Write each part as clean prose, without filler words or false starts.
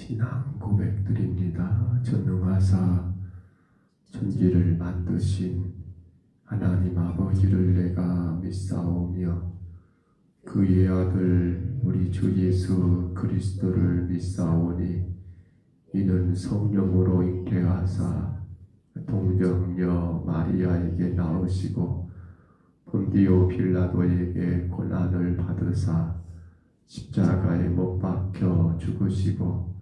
신앙 고백드립니다. 전능하사 천지를 만드신 하나님 아버지를 내가 믿사오며 그의 아들 우리 주 예수 그리스도를 믿사오니 이는 성령으로 잉태하사 동정녀 마리아에게 낳으시고 본디오 빌라도에게 고난을 받으사 십자가에 못 박혀 죽으시고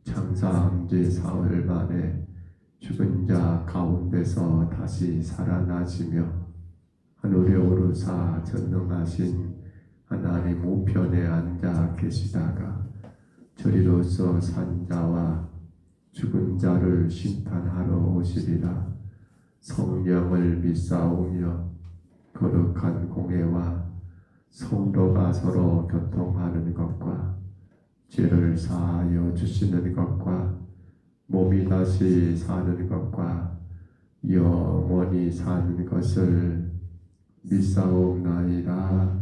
장사한 지 사흘 만에 죽은 자 가운데서 다시 살아나시며 하늘에 오르사 전능하신 하나님 우편에 앉아 계시다가 저리로서 산 자와 죽은 자를 심판하러 오시리라. 성령을 믿사오며 거룩한 공회와 성도가 서로 교통하는 것과 죄를 사하여 주시는 것과 몸이 다시 사는 것과 영원히 사는 것을 믿사옵나이다.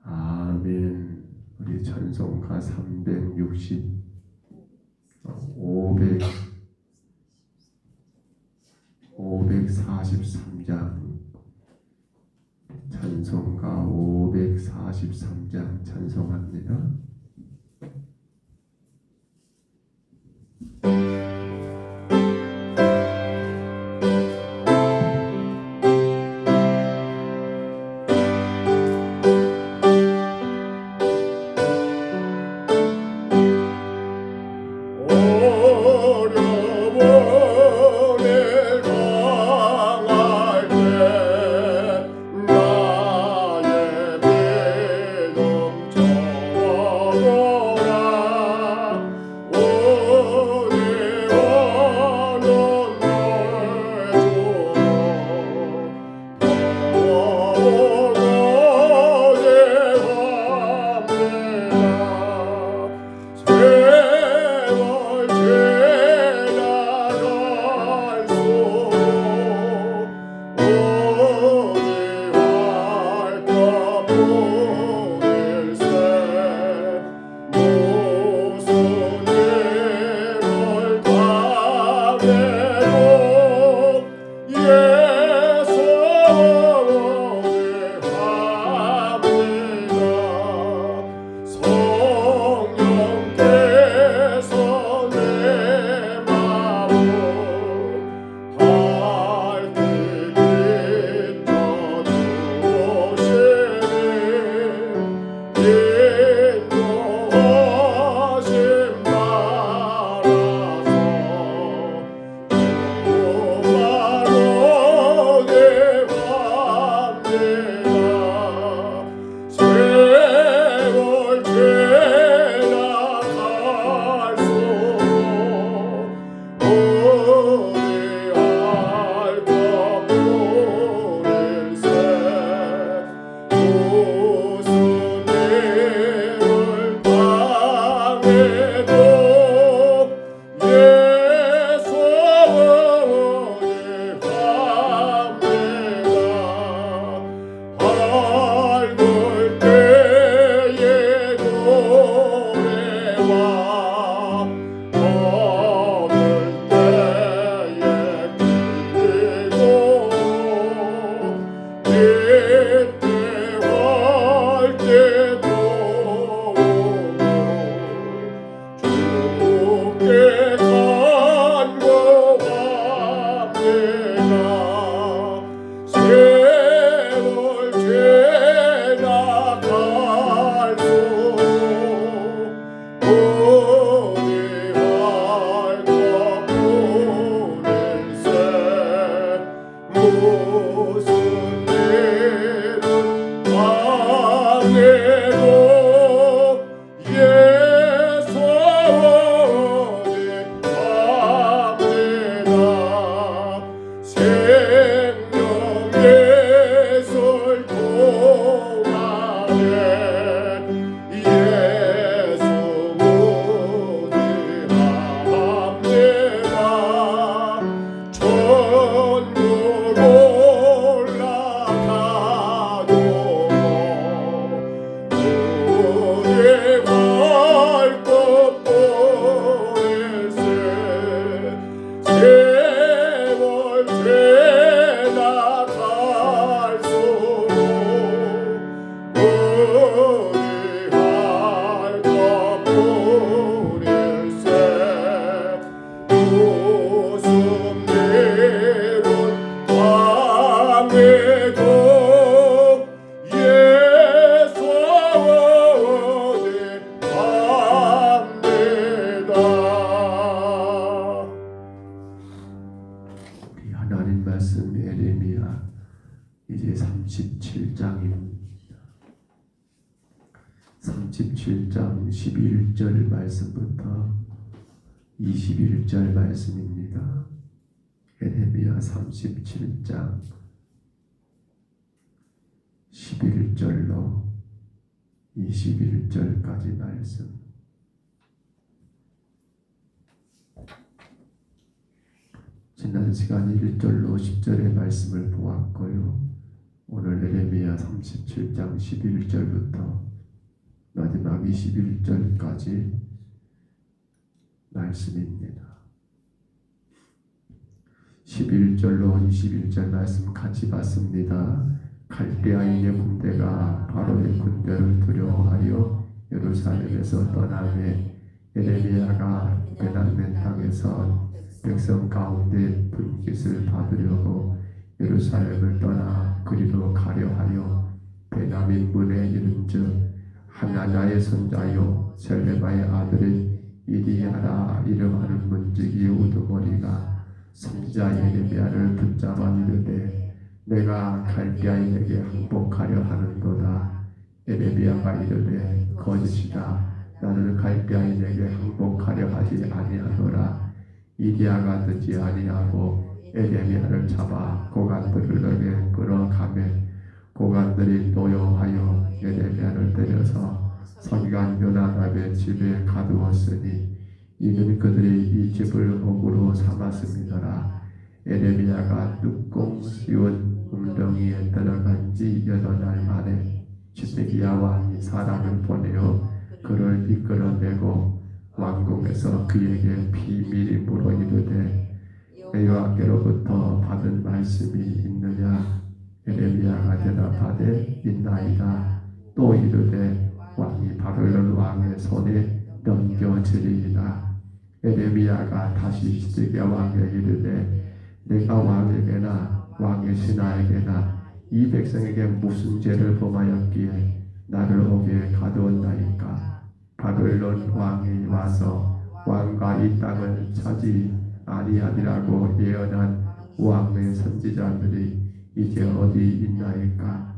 아멘. 우리 찬송가 543장 찬송가 543장 찬송합니다. 나의 믿음 저와 37장 11절 말씀부터 21절 말씀입니다. 에레미야 37장 11절로 21절까지 말씀. 지난 시간 1절로 10절의 말씀을 보았고요. 오늘 에레미야 37장 11절부터 마지막 21절까지 말씀입니다. 11절로 21절 말씀 같이 봤습니다. 갈대아인의 군대가 바로의 군대를 두려워하여 예루살렘에서 떠나매 에레미야가 베냐민 땅에서 백성 가운데 분깃을 받으려고 예루살렘을 떠나 그리로 가려 하여 베냐민 문에 이른즉 하나냐의 손자요 셀레마의 아들인 이리야라 이름하는 문지기의 우두머리가 선지자 예레미야를 붙잡아 이르되 내가 갈대아인에게 항복하려 하는도다. 예레미야가 이르되 거짓이다. 나는 갈대아인에게 항복하려 하지 아니하노라. 이리야가 듣지 아니하고 예레미야를 잡아 고관들에게 끌어가매 고관들이 노여하여 예레미야를 때려서 서기관 요나답의 집에 가두었으니 이는 그들이 이 집을 옥으로 삼았음이더라. 예레미야가 뚜껑 씌운 웅덩이에 들어간 지 8날 만에 시드기야 왕이 사람을 보내어 그를 이끌어내고 왕궁에서 그에게 비밀이 물어 이르되 여호와께로부터 받은 말씀이 있느냐? 예레미야가 대답하되 있나이다. 또 이르되 왕이 바벨론 왕의 손에 넘겨지리이다. 예레미야가 다시 시드기야 왕에게 이르되 내가 왕에게나 왕의 신하에게나 이 백성에게 무슨 죄를 범하였기에 나를 옥에 가두었나이까? 바벨론 왕이 와서 왕과 이 땅을 차지 아니하리라고 예언한 왕의 선지자들이 이제 어디 있나이까?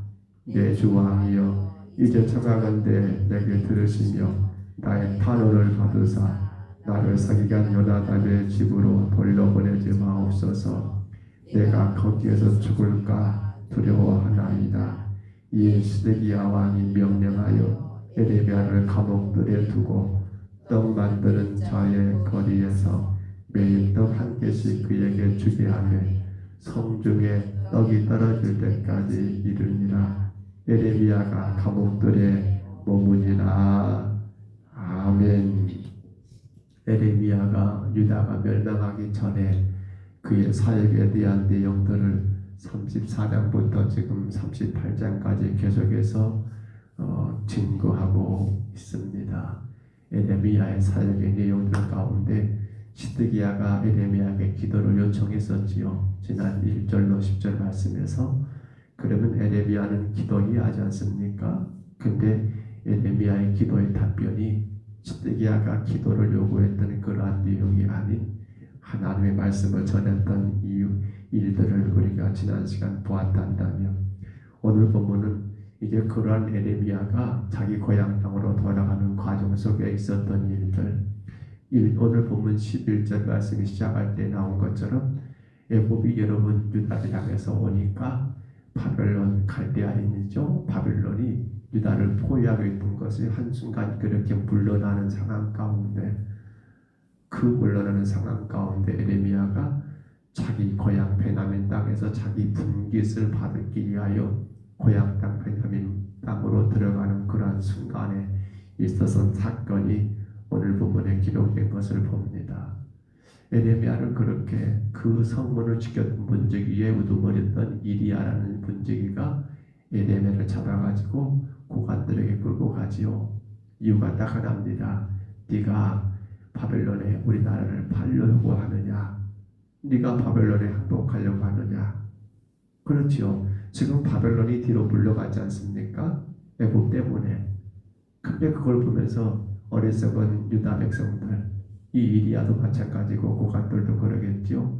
내 주 왕이여 이제 청하건대 내게 들으시며 나의 탄원을 받으사 나를 서기관 요나답의 집으로 돌려보내지 마옵소서. 내가 거기에서 죽을까 두려워하나이다. 이에 시드기야 왕이 명령하여 예레미야를 감옥들에 두고 떡 만드는 자의 거리에서 매일 떡 한 개씩 그에게 주게 하며 성중에 떡이 떨어질 때까지 이르니라. 예레미야가 감옥들에 머무니라. 아멘. 예레미야가 유다가 멸망하기 전에 그의 사역에 대한 내용들을 34장부터 지금 38장까지 계속해서 증거하고 있습니다. 예레미야의 사역의 내용들 가운데 시드기야가 예레미야에게 기도를 요청했었지요. 지난 1절로 10절 말씀에서 그러면 예레미야는 기도해야 하지 않습니까? 근데 예레미야의 기도의 답변이 시드기야가 기도를 요구했던 그러한 내용이 아닌 하나님의 말씀을 전했던 이유 일들을 우리가 지난 시간 보았단다며 오늘 본문은 이제 그러한 예레미야가 자기 고향 땅으로 돌아가는 과정 속에 있었던 일들 오늘 본문 11절 말씀이 시작할 때 나온 것처럼 애굽이 여러분 유다를 향해서 오니까 바벨론 갈대아인이죠. 바벨론이 유다를 포위하고 있던 것이 한순간 그렇게 물러나는 상황 가운데 그 물러나는 상황 가운데 예레미야가 자기 고향 베냐민 땅에서 자기 분깃을 받기 위하여 고향 땅 베냐민 땅으로 들어가는 그러한 순간에 있었던 사건이 오늘 본문에 기록된 것을 봅니다. 예레미야를 그렇게 그 성문을 지켰던 문지기에 우두머렸던 이리야라는 문지기가 예레미야를 잡아가지고 고관들에게 끌고 가지요. 이유가 딱 하나입니다. 네가 바벨론에 우리나라를 팔려고 하느냐? 네가 바벨론에 항복하려고 하느냐? 그렇지요. 지금 바벨론이 뒤로 물러가지 않습니까? 애굽 때문에. 근데 그걸 보면서 어리석은 유다 백성들, 이 이리야도 마찬가지고 고관들도 그러겠죠.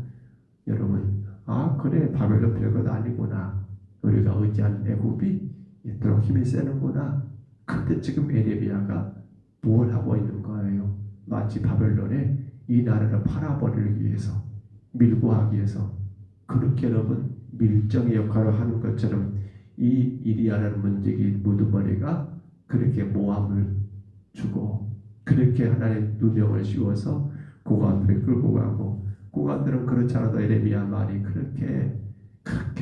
여러분, 아 그래 바벨론 별것 아니구나. 우리가 의지한 애굽이 이토록 힘이 세는구나. 근데 지금 예레미야가 하고 있는 거예요. 마치 바벨론에 이 나라를 팔아버리기 위해서, 밀고 하기 위해서, 그렇게 여러분 밀정의 역할을 하는 것처럼 이 이리야라는 문지기 무두머리가 그렇게 모함을 주고, 그렇게 하나님의 누명을 씌워서 고관들을 끌고 가고, 고관들은 그렇지 않아도 에레미야 말이 그렇게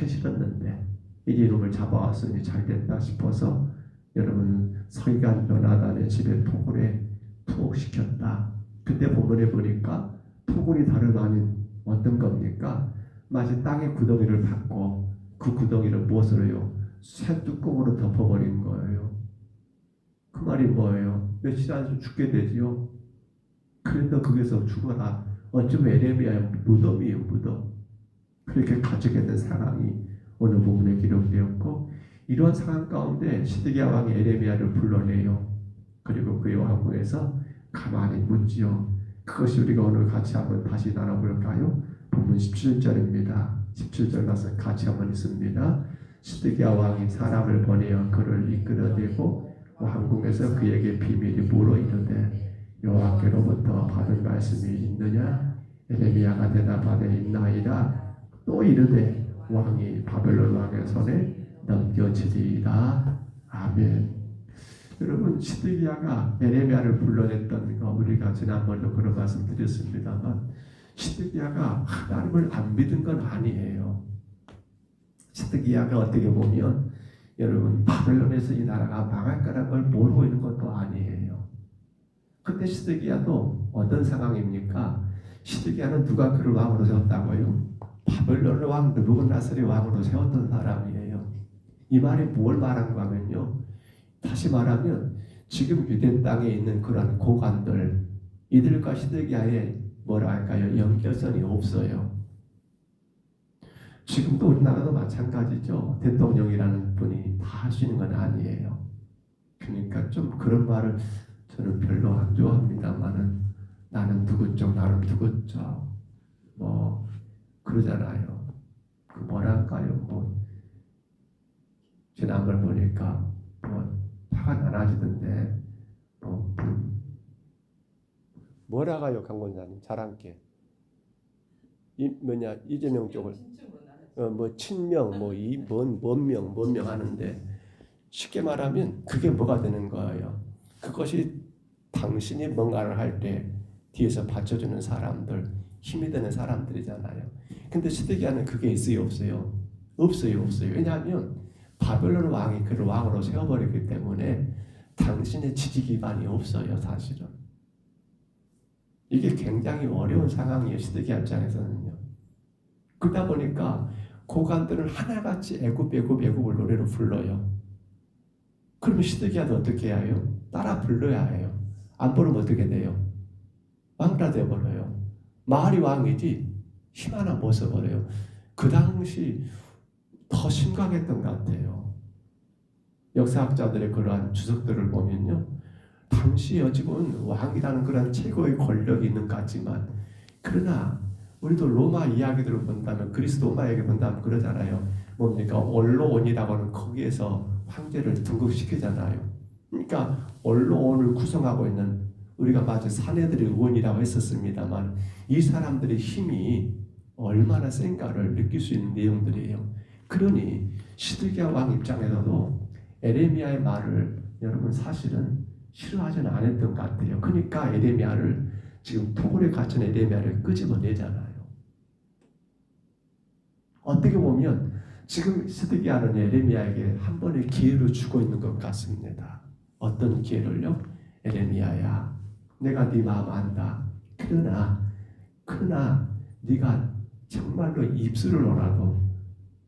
싫었는데 이제 이놈을 잡아왔으니 잘 됐다 싶어서 여러분 서기관 요나단의 집에 토굴에 투옥시켰다. 근데 본문에 보니까 토굴이 다름 아닌 어떤 겁니까? 마치 땅에 구덩이를 팠고 그 구덩이를 무엇으로요? 쇠 뚜껑으로 덮어버린 거예요. 그 말이 뭐예요? 며칠 안에서 죽게 되지요. 그런데 거기서 죽어라. 어쩌면 에레미야의 무덤이에요. 무덤. 그렇게 가지게 된 상황이 오늘 부분에 기록되었고, 이러한 상황 가운데 시드기야 왕이 에레미야를 불러내요. 그리고 그의 왕궁에서 가만히 묻지요. 그것이 우리가 오늘 같이 한번 다시 나눠볼까요? 본문 17절입니다. 17절 가서 같이 한번 읽습니다. 시드기야 왕이 사람을 보내어 그를 이끌어내고 왕궁에서 그에게 비밀이 물어 이르되 여호와께로부터 받은 말씀이 있느냐? 에레미야가 대답하되 있나이다. 또 이르되 왕이 바벨론 왕의 손에 넘겨지리이다. 아멘. 여러분 시드기야가 에레미야를 불러냈던 거 우리가 지난번도 그런 말씀 드렸습니다만, 시드기야가 하나님을 안 믿은 건 아니에요. 시드기야가 어떻게 보면 여러분 바벨론에서 이 나라가 망할 거라는 걸 모르고 있는 것도 아니에요. 근데 시드기야도 어떤 상황입니까? 시드기야는 누가 그를 왕으로 세웠다고요? 바벨론의 왕 느부갓네살이 왕으로 세웠던 사람이에요. 이 말이 뭘 말하는가 하면요, 다시 말하면 지금 유대 땅에 있는 그런 고관들, 이들과 시드기야의 뭐라 할까요? 연결선이 없어요. 지금도 우리나라도 마찬가지죠. 대통령이라는 분이 다 할 수 있는 건 아니에요. 그러니까 좀 그런 말을 저는 별로 안 좋아합니다만은, 나는 누구 쪽, 나는 누구 쪽, 뭐 그러잖아요. 그 뭐랄까요? 뭐 지난번 보니까 뭐 화가 나나지던데, 뭐라가요, 강권자님? 자랑께 뭐냐 이재명 쪽을 뭐 친명 뭔명 하는데, 쉽게 말하면 그게 뭐가 되는 거예요? 그것이 당신이 뭔가를 할 때 뒤에서 받쳐주는 사람들, 힘이 되는 사람들이잖아요. 근데 시드기야는 그게 있어요, 없어요? 없어요. 왜냐하면 바벨론 왕이 그를 왕으로 세워버리기 때문에 당신의 지지 기반이 없어요, 사실은. 이게 굉장히 어려운 상황이에요, 시드기야 입장에서는요. 그러다 보니까 고관들은 하나같이 애굽을 노래로 불러요. 그러면 시드기야도 어떻게 해요? 따라 불러야 해요. 안 부르면 어떻게 돼요? 왕따 돼버려요. 마을이 왕이지 힘 하나 못 써버려요. 그 당시 더 심각했던 것 같아요. 역사학자들의 그러한 주석들을 보면요, 당시 여직은 왕이라는 그런 최고의 권력이 있는 것 같지만, 그러나 우리도 로마 이야기들을 본다면, 그리스 로마 이야기 본다면 그러잖아요. 뭡니까? 언로온이라고 하는 거기에서 황제를 등극시키잖아요. 그러니까 언로온을 구성하고 있는, 우리가 마치 사내들의 의원이라고 했었습니다만, 이 사람들의 힘이 얼마나 센가를 느낄 수 있는 내용들이에요. 그러니 시드기야 왕 입장에서도 에레미야의 말을 여러분 사실은 싫어하지는 않았던 것 같아요. 그러니까 에레미야를, 지금 토굴에 갇힌 에레미야를 끄집어내잖아요. 어떻게 보면 지금 시드기야는 에레미야에게 한 번의 기회를 주고 있는 것 같습니다. 어떤 기회를요? 에레미야야, 내가 네 마음 안다. 그러나 네가 정말로 입술을 놓아도,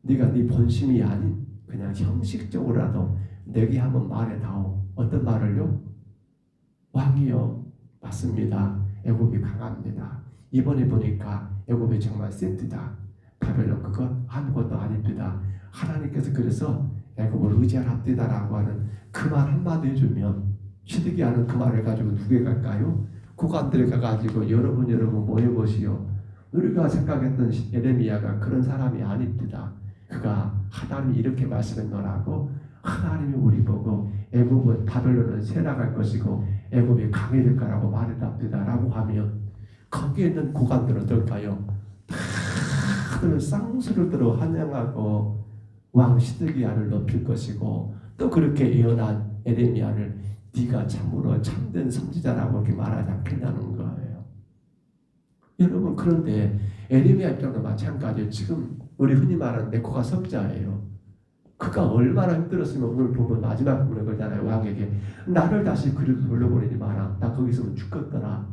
네가 네 본심이 아닌 그냥 형식적으로라도 내게 한번 말해다오. 어떤 말을요? 왕이여, 맞습니다. 애굽이 강합니다. 이번에 보니까 애굽이 정말 센트다. 바벨론 그것 아무것도 아닙니다. 하나님께서 그래서 애굽을 의지하랍디다라고 하는 그 말 한마디 해주면, 시드기야는 그 말을 가지고 누구에 갈까요? 고관들에 가가지고 여러분 모여보시오. 우리가 생각했던 에레미야가 그런 사람이 아닙니다. 그가 하나님이 이렇게 말씀했노라고 하나님이 우리 보고 애굽은 바벨론은 새 나갈 것이고 애굽이 강해질 거라고 말했답니다라고 하면 거기에 있는 고관들은 어떨까요? 다들 쌍수를 들어 환영하고 왕 시드기야를 높일 것이고 또 그렇게 예언한 에레미야를 네가 참으로 참된 선지자라고 이렇게 말하지 않겠냐는 거예요. 여러분 그런데 에레미야 입장도 마찬가지예요. 지금 우리 흔히 말하는 네코가 석자예요. 그가 얼마나 힘들었으면 오늘 보면 마지막 부분에 그러잖아요. 왕에게 나를 다시 그리로 돌려보내지 마라. 나 거기 있으면 죽겠더라.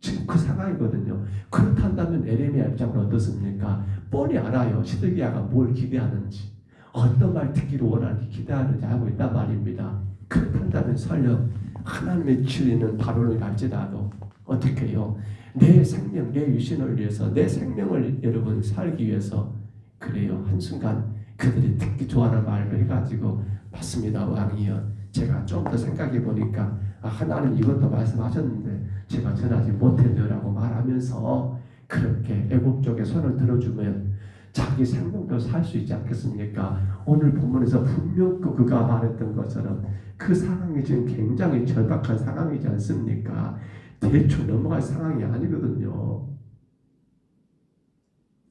지금 그 상황이거든요. 그렇다면 에레미야 입장은 어떻습니까? 뻔히 알아요. 시드기야가 뭘 기대하는지 어떤 말 듣기를 원하는지 기대하는지 알고 있단 말입니다. 그렇다면 설령 하나님의 진리는 바로를 갈지라도 어떻게 해요? 내 생명, 내 유신을 위해서 내 생명을 여러분 살기 위해서 그래요. 한순간 그들이 듣기 좋아하는 말을 해가지고 맞습니다 왕이여 제가 좀 더 생각해 보니까 하나님 이것도 말씀하셨는데 제가 전하지 못했네요라고 말하면서 그렇게 애굽 쪽에 손을 들어주면 자기 생명도 살 수 있지 않겠습니까? 오늘 본문에서 분명 그가 말했던 것처럼 그 상황이 지금 굉장히 절박한 상황이지 않습니까? 대충 넘어갈 상황이 아니거든요.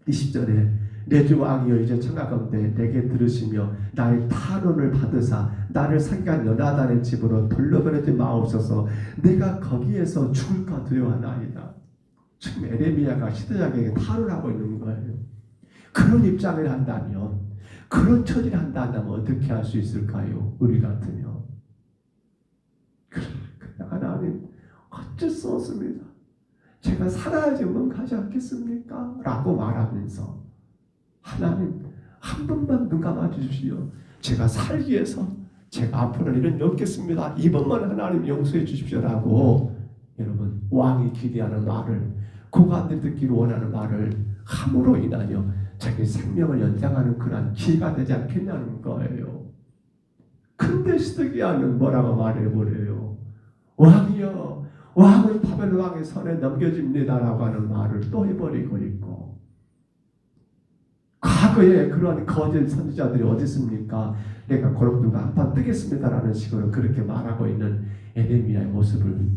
20절에 내 주 왕이여 이제 청하건대 내게 들으시며 나의 탄원을 받으사 나를 상간 연하단의 집으로 돌려보내지 마옵소서. 내가 거기에서 죽을까 두려워하나이다. 지금 에레미야가 시드기야에게 탄원하고 있는 거예요. 그런 입장을 한다면 그런 처지를 한다면 어떻게 할 수 있을까요? 우리 같으면 하나님 어쩔 수 없습니다. 제가 살아야지 뭔가하지 않겠습니까? 라고 말하면서 하나님 한 번만 눈 감아 주십시오. 제가 살기 위해서 제가 앞으로는 이런 일 없겠습니다. 이번만 하나님 용서해 주십시오라고 여러분 왕이 기대하는 말을 고관들 듣기를 원하는 말을 함으로 인하여 자기 생명을 연장하는 그런 기회가 되지 않겠냐는 거예요. 근데 시드기야는 뭐라고 말해버려요. 왕이여 왕은 바벨론 왕의 손에 넘겨집니다라고 하는 말을 또 해버리고 있고 과거에 그러한 거짓 선지자들이 어디 있습니까? 내가 고록들과 한판 뜨겠습니다라는 식으로 그렇게 말하고 있는 에레미야의 모습을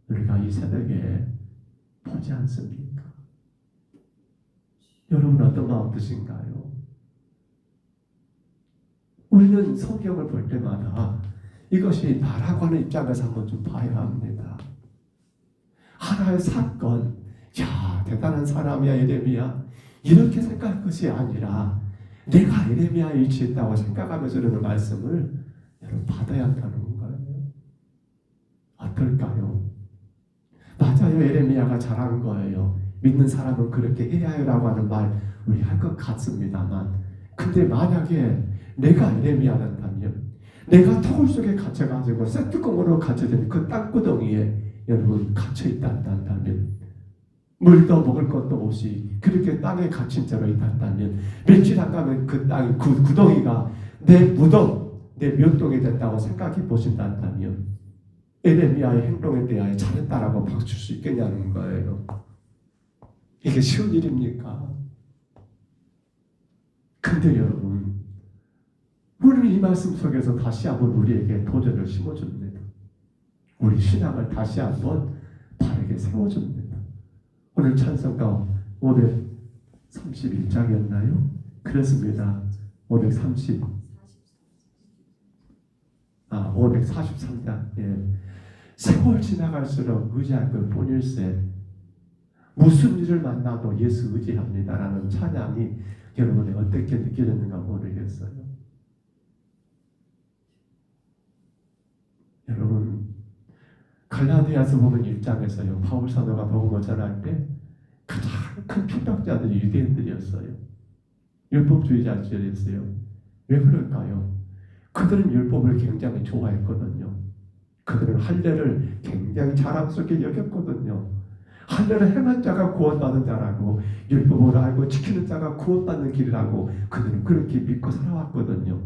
우리가 이 새벽에 보지 않습니까? 여러분 어떤 마음 드신가요? 우리는 성경을 볼 때마다 이것이 나라고 하는 입장에서 한번 좀 봐야 합니다. 하나의 사건, 야 대단한 사람이야 에레미야 이렇게 생각할 것이 아니라 내가 에레미야에 위치했다고 생각하면서 이런 말씀을 여러분 받아야 한다는 거예요. 어떨까요? 맞아요. 에레미야가 잘한 거예요. 믿는 사람은 그렇게 해야 해라고 하는 말 우리 할 것 같습니다만 근데 만약에 내가 에레미야라면 내가 토굴 속에 갇혀가지고 쇠뚜껑으로 갇혀진 그 땅구덩이에 여러분 갇혀있다면 물도 먹을 것도 없이 그렇게 땅에 갇힌 채로 있다면 며칠 안 가면 그 땅이 구덩이가 내 무덤, 내 묘동이 됐다고 생각해 보신다면 에레미야의 행동에 대하여 잘했다라고 박수 수 있겠냐는 거예요. 이게 쉬운 일입니까? 근데 여러분 우리는 이 말씀 속에서 다시 한번 우리에게 도전을 심어줍니다. 우리 신앙을 다시 한번 바르게 세워줍니다. 오늘 찬송가 531장이었나요? 그렇습니다. 543장. 예. 세월 지나갈수록 의지할 것 뿐일세. 무슨 일을 만나도 예수 의지합니다라는 찬양이 여러분이 어떻게 느껴졌는가 모르겠어요. 여러분 갈라디아서 보면 1장에서요. 바울 사도가 복음을 전할 때 가장 큰 표적자들이 유대인들이었어요. 율법주의자들이었어요. 왜 그럴까요? 그들은 율법을 굉장히 좋아했거든요. 그들은 할례를 굉장히 자랑스럽게 여겼거든요. 할례를 행한 자가 구원받은 자라고 율법을 알고 지키는 자가 구원받는 길이라고 그들은 그렇게 믿고 살아왔거든요.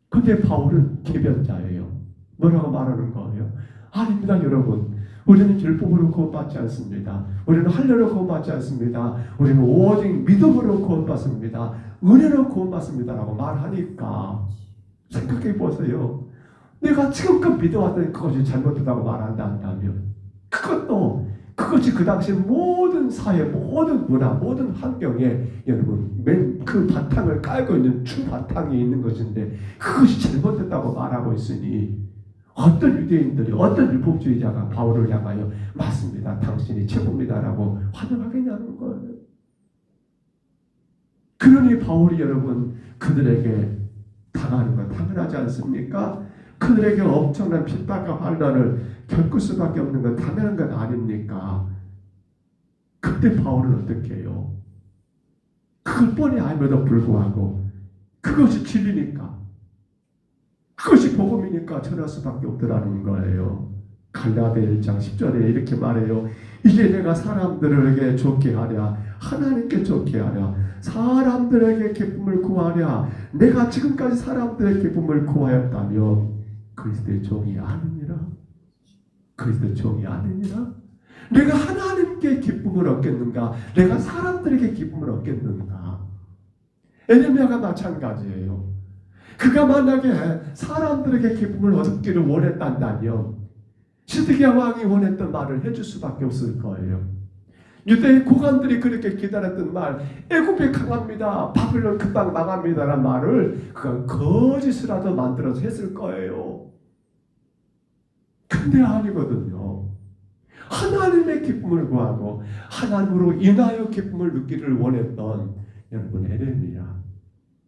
근데 바울은 개변자예요. 뭐라고 말하는 거예요? 아닙니다 여러분. 우리는 율법으로 구원받지 않습니다. 우리는 할례로 구원받지 않습니다. 우리는 오직 믿음으로 구원받습니다. 은혜로 구원받습니다라고 말하니까 생각해 보세요. 내가 지금껏 믿어왔던 그것이 잘못되다고 말한다면 그것이 그 당시 모든 사회, 모든 문화, 모든 환경에 여러분 맨 그 바탕을 깔고 있는 주 바탕이 있는 것인데 그것이 잘못됐다고 말하고 있으니 어떤 유대인들이 어떤 율법주의자가 바울을 향하여 맞습니다. 당신이 최고입니다라고 환영하겠냐는 거예요. 그러니 바울이 여러분 그들에게 당하는 건 당연하지 않습니까? 그들에게 엄청난 핍박과 환난을 겪을 수밖에 없는 건 당연한 건 아닙니까? 그때 바울은 어떻게 해요? 그걸 뻔히 알면도 불구하고 그것이 진리니까 그것이 복음이니까 전할 수밖에 없더라는 거예요. 갈라디아 1장 10절에 이렇게 말해요. 이제 내가 사람들에게 좋게 하랴 하나님께 좋게 하랴 사람들에게 기쁨을 구하랴 내가 지금까지 사람들의 기쁨을 구하였다며 그리스도의 종이 아니니라. 그리스도의 종이 아니니라. 내가 하나님께 기쁨을 얻겠는가? 내가 사람들에게 기쁨을 얻겠는가? 에레미야가 마찬가지예요. 그가 만약에 사람들에게 기쁨을 얻기를 원했단다면 시드기야 왕이 원했던 말을 해줄 수밖에 없을 거예요. 유대의 고관들이 그렇게 기다렸던 말, 애굽이 강합니다, 바빌론 금방 망합니다라는 말을 그가 거짓이라도 만들어서 했을 거예요. 근데 아니거든요. 하나님의 기쁨을 구하고 하나님으로 인하여 기쁨을 누기를 원했던 여러분 에레미야.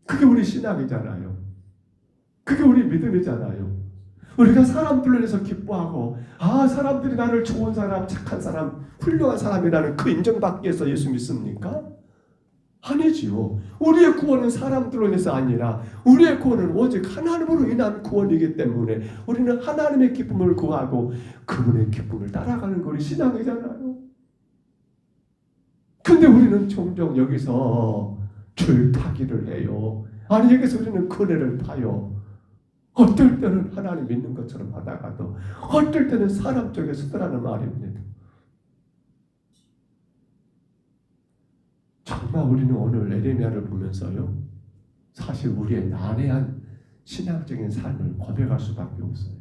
그게 우리 신앙이잖아요. 그게 우리 믿음이잖아요. 우리가 사람들로 인해서 기뻐하고 사람들이 나를 좋은 사람, 착한 사람, 훌륭한 사람이라는 그 인정받기 위해서 예수 믿습니까? 아니지요. 우리의 구원은 사람들로 인해서 아니라 우리의 구원은 오직 하나님으로 인한 구원이기 때문에 우리는 하나님의 기쁨을 구하고 그분의 기쁨을 따라가는 것이 신앙이잖아요. 근데 우리는 종종 여기서 줄타기를 해요. 아니 여기서 우리는 그네를 타요. 어떨 때는 하나님 믿는 것처럼 하다가도 어떨 때는 사람 쪽에 서더라는 말입니다. 정말 우리는 오늘 에레미야를 보면서요, 사실 우리의 난해한 신앙적인 삶을 고백할 수밖에 없어요.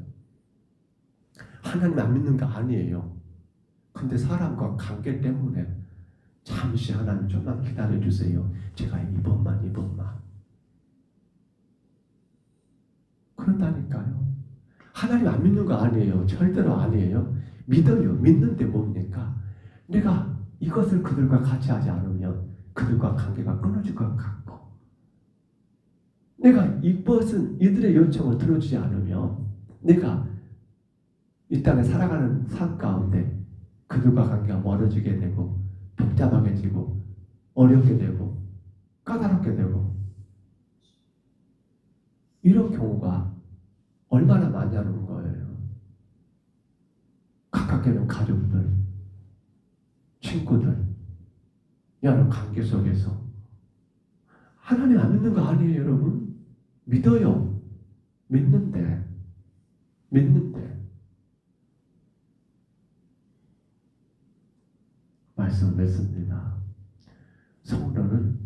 하나님 안 믿는 거 아니에요. 근데 사람과 관계 때문에 잠시 하나님 좀만 기다려주세요. 제가 이번만 그런다니까요. 하나님 안 믿는 거 아니에요. 절대로 아니에요. 믿어요. 믿는데 뭡니까? 내가 이것을 그들과 같이 하지 않으면 그들과 관계가 끊어질 것 같고 내가 이것은 이들의 요청을 들어주지 않으면 내가 이 땅에 살아가는 삶 가운데 그들과 관계가 멀어지게 되고 복잡하게지고 어렵게 되고 까다롭게 되고 이런 경우가 얼마나 많냐는 거예요. 가깝게는 가족들, 친구들, 여러 관계 속에서 하나님 안 믿는 거 아니에요, 여러분? 믿어요. 믿는데 말씀을 맺습니다. 성도는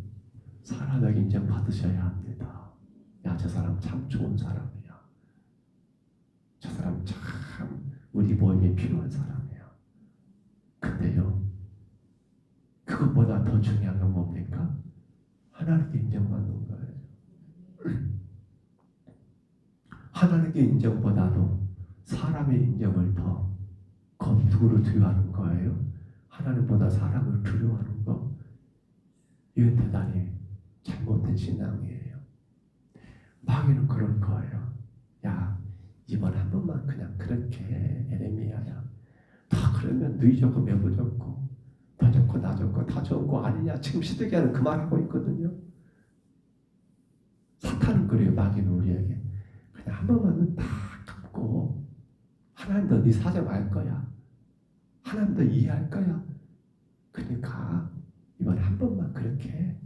사람에게 인정받으셔야 합니다. 야, 저 사람 참 좋은 사람이야. 저 사람 참 우리 모임에 필요한 사람이야. 근데요, 그것보다 더 중요한 건 뭡니까? 하나님께 인정받는 거예요. 하나님께 인정보다도 사람의 인정을 더 검증으로 두려워하는 거예요. 하나님보다 사람을 두려워하는 거, 이건 대단히 잘못된 신앙이에요. 마귀는 그럴 거예요. 야, 이번 한 번만 그냥 그렇게 해, 에레미야야. 다 그러면 너희 좋고 매부 좋고 더 좋고 나 좋고 다 좋은 거 아니냐. 지금 시드기야는 그 말하고 있거든요. 사탄은 그래요. 마귀는 우리에게 그냥 한 번만은 다 갚고 하나님도 네 사정 알 거야. 하나님도 이해할 거야. 그러니까 이번에 한 번만 그렇게 해.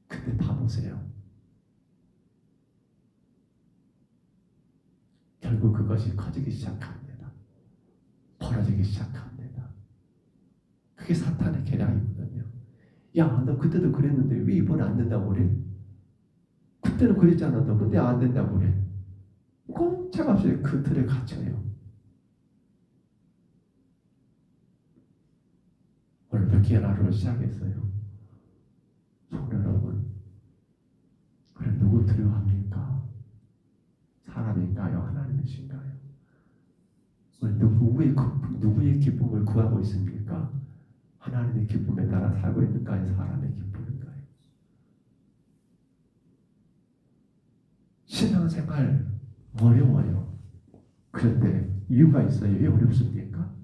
근데 봐보세요. 결국 그것이 커지기 시작합니다. 빠지기 시작합니다. 그게 사탄의 계략이거든요. 야, 너 그때도 그랬는데 왜 이번에 안 된다고 그래? 그때는 그랬잖아. 너 근데 안 된다고 그래. 꼼짝없이 그 틀에 갇혀요. 오늘 백기의 하루를 시작했어요. 성도 여러분, 그래 누구 두려워합니까? 사람인가요? 하나님이신가요? 오늘 누구의 기쁨을 구하고 있습니까? 하나님의 기쁨에 따라 살고 있는가요? 사람의 기쁨인가요? 신앙생활 어려워요. 그런데 이유가 있어요. 왜 어렵습니까?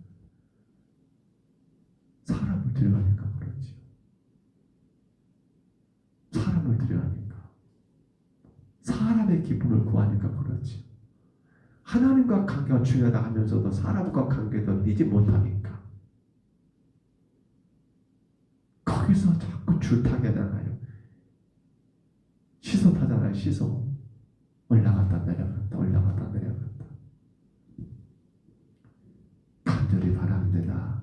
사람을 두려워하니까 그렇지요. 사람을 두려워하니까. 사람의 기쁨을 구하니까 그렇지요. 하나님과 관계가 중요하다 하면서도 사람과 관계도 믿지 못하니까. 거기서 자꾸 줄타게 하잖아요. 시소 타잖아요. 시소. 올라갔다 내려갔다 올라갔다 내려갔다. 간절히 바랍니다.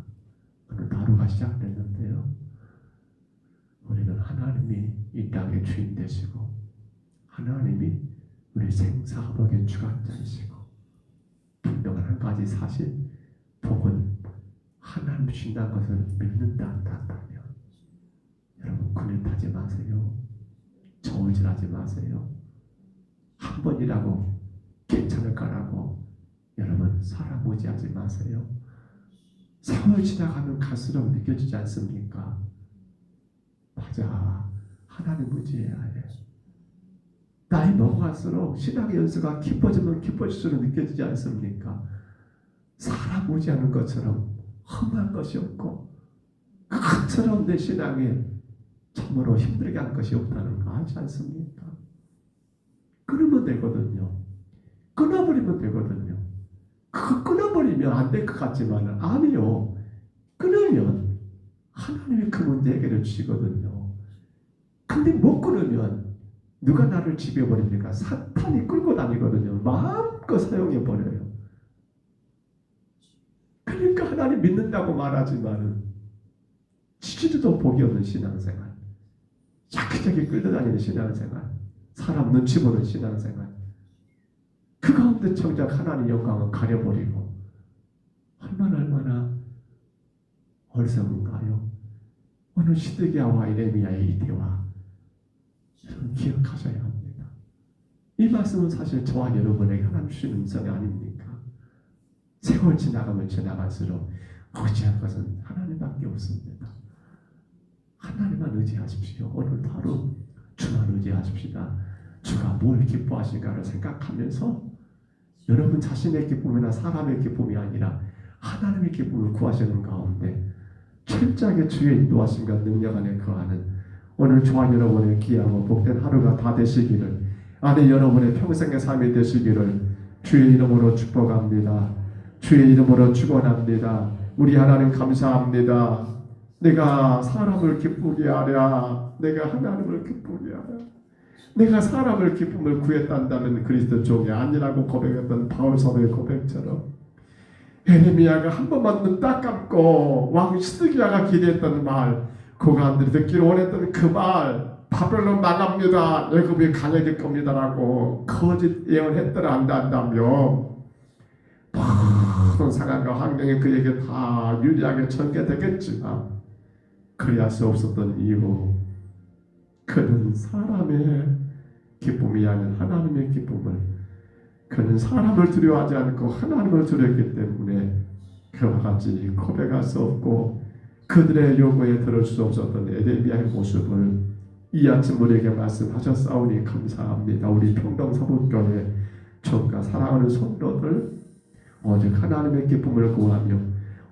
오늘 하루가 시작됐는데요. 우리는 하나님이 이 땅의 주인 되시고 하나님이 우리 생사화복의 주관자이시고 분명한 한 가지 사실, 복은 하나님 주신다는 것을 믿는다 한다면 여러분 군인하지 마세요. 저울질하지 마세요. 한 번이라고 괜찮을 거라고 여러분 사람 의지하지 마세요. 세월 지나가면 갈수록 느껴지지 않습니까? 맞아. 하나님 의지해야 해. 나이 먹어갈수록 신앙의 연수가 깊어지면 깊어질수록 느껴지지 않습니까? 사람 의지하는 것처럼 험한 것이 없고 그것처럼 내 신앙에 참으로 힘들게 한 것이 없다는 거 알지 않습니까? 끊으면 되거든요. 끊어버리면 되거든요. 그거 끊어버리면 안 될 것 같지만 아니요. 끊으면 하나님이 그 문제 해결해 주시거든요. 근데 못 끊으면 누가 나를 지배해버립니까? 사탄이 끌고 다니거든요. 마음껏 사용해버려요. 그러니까 하나님 믿는다고 말하지만 치지도 복이 없는 신앙생활, 야기자기 끌려다니는 신앙생활, 사람 눈치 보는 신앙생활, 그 가운데 정작 하나님의 영광을 가려버리고 얼마나 어리석은가요? 오늘 시드기야와 예레미야의 이 대화 기억하셔야 합니다. 이 말씀은 사실 저와 여러분에게 하나님 주신 음성이 아닙니까? 세월 지나가면 지나갈수록 의지할 것은 하나님밖에 없습니다. 하나님만 의지하십시오. 오늘도 하루 주만 의지하십시다. 주가 뭘 기뻐하실까를 생각하면서 여러분 자신의 기쁨이나 사람의 기쁨이 아니라 하나님의 기쁨을 구하시는 가운데 철저하게 주의 인도하심과 능력 안에 거하는 오늘 저와 여러분의 귀하고 복된 하루가 다 되시기를, 안에 여러분의 평생의 삶이 되시기를 주의 이름으로 축복합니다. 주의 이름으로 축원합니다. 우리 하나님 감사합니다. 내가 사람을 기쁘게 하랴. 내가 하나님을 기쁘게 하랴. 내가 사람을 기쁨을 구했단다면 그리스도 종이 아니라고 고백했던 바울서의 고백처럼 예레미야가 한 번만 눈 딱 감고 왕 시드기야가 기대했던 말, 그 가운데 듣기를 원했던 그 말, 바벨론 나갑니다. 애굽이 강해질 겁니다라고 거짓 예언했더라 한다며 모든 상황과 환경이 그에게 다 유리하게 전개되겠지만 그리할 수 없었던 이유, 그는 사람의 기쁨이 아닌 하나님의 기쁨을, 그는 사람을 두려워하지 않고 하나님을 두려웠기 때문에 그와 같이 고백할 수 없고 그들의 요구에 들을 수 없었던 예레미야의 모습을 이 아침 우리에게 말씀하셨사오니 감사합니다. 우리 평동사복교회 정가 사랑하는 성도들, 오직 하나님의 기쁨을 구하며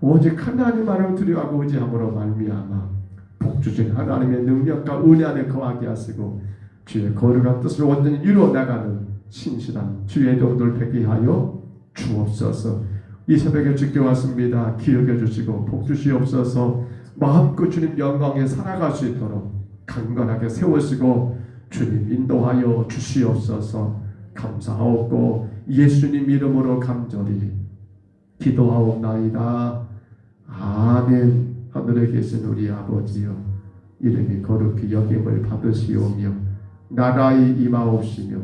오직 하나님만을 두려워하고 의지함으로 말미암아 복주신 하나님의 능력과 은혜 안에 거하게 하시고 주의 거룩한 뜻을 온전히 이루어 나가는 신실한 주의 종들 되게 하여 주옵소서. 이 새벽에 주께 왔습니다. 기억해 주시고 복 주시옵소서. 마음껏 주님 영광에 살아갈 수 있도록 강건하게 세우시고 주님 인도하여 주시옵소서. 감사하옵고 예수님 이름으로 간절히 기도하옵나이다. 아멘. 하늘에 계신 우리 아버지여, 이름이 거룩히 여김을 받으시오며 나라의 임하옵시며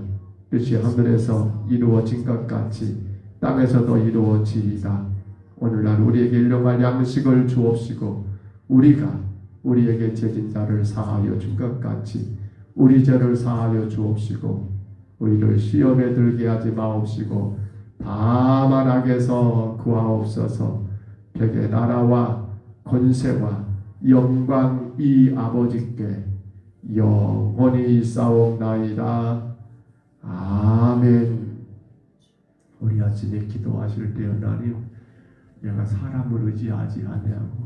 뜻이 하늘에서 이루어진 것 같이 땅에서도 이루어지이다. 오늘날 우리에게 일용할 양식을 주옵시고 우리가 우리에게 죄진 자를 사하여 준 것 같이 우리 죄를 사하여 주옵시고 우리를 시험에 들게 하지 마옵시고 다만 악에서 구하옵소서. 되게 나라와 권세와 영광이 아버지께 영원히 있사옵나이다. 아멘. 우리 아침에 기도하실 때 하나님, 내가 사람을 의지하지 아니하고